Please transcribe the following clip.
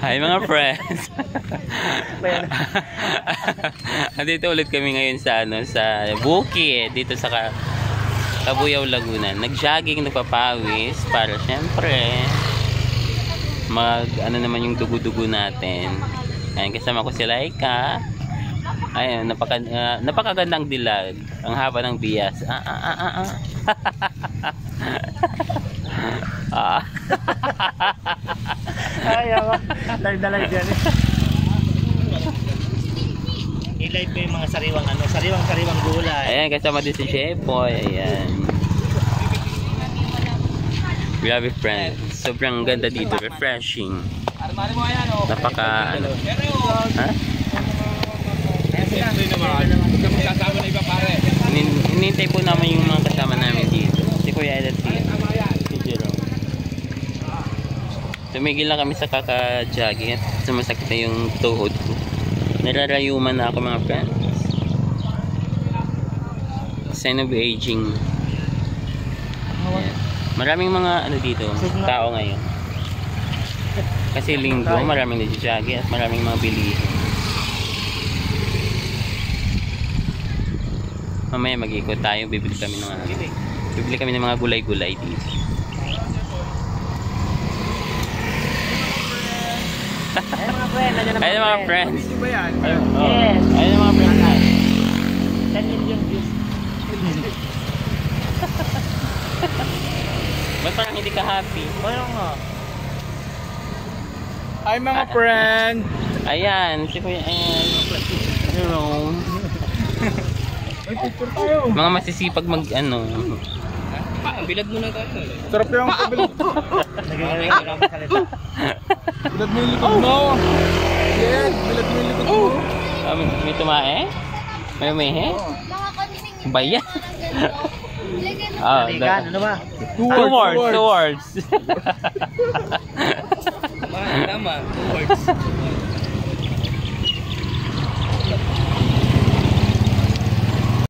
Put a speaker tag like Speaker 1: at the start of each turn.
Speaker 1: Hi mga friends. Andito ulit kami ngayon sa sa bukid dito sa Cabuyao, Laguna. Nag-jogging, nagpapawis para syempre naman yung dugo-dugo natin. Ayun, kasama ko si Laika. Ayun, napakagandang dilag. Ang haba ng bias.
Speaker 2: Ayaw, dalag dyan. I-live mo yung mga sariwang gulay.
Speaker 1: Ayan, kasama din si Shepoy. Ayan. Grabe friends. Sobrang ganda dito. Refreshing. Napaka ha? Hinintay po namin yung mga kasama namin dito. Si Kuya Edad, si Jerome. Tumigil lang kami sa kaka-jogging at sumasakit na yung tuhod ko. Nararayuman na ako mga friends. Sign of aging. Yeah. Maraming mga dito, tao ngayon. Kasi linggo, maraming nag-jogging at maraming mga bilihin. Mamaya mag-ikot tayo, bibili kami ng mga gulay-gulay dito. Ayun mga friends.
Speaker 2: Yes.
Speaker 1: Ayun mga friends.
Speaker 2: 10 million views.
Speaker 1: Ba't parang hindi ka happy?
Speaker 2: Mayroon nga.
Speaker 3: Hi mga friend.
Speaker 1: Ayan, si Kuya Jerome.
Speaker 3: Ay, picture tayo.
Speaker 1: Mga masisipag
Speaker 3: Bilad muna tayo. Sarap yung bilad. Bilad mo yung likod mo. Yes, bilad mo yung likod mo.
Speaker 1: May tumae? May umihi? Bayan?
Speaker 2: Ano ba?
Speaker 1: Two words.
Speaker 3: Tama, 2 words.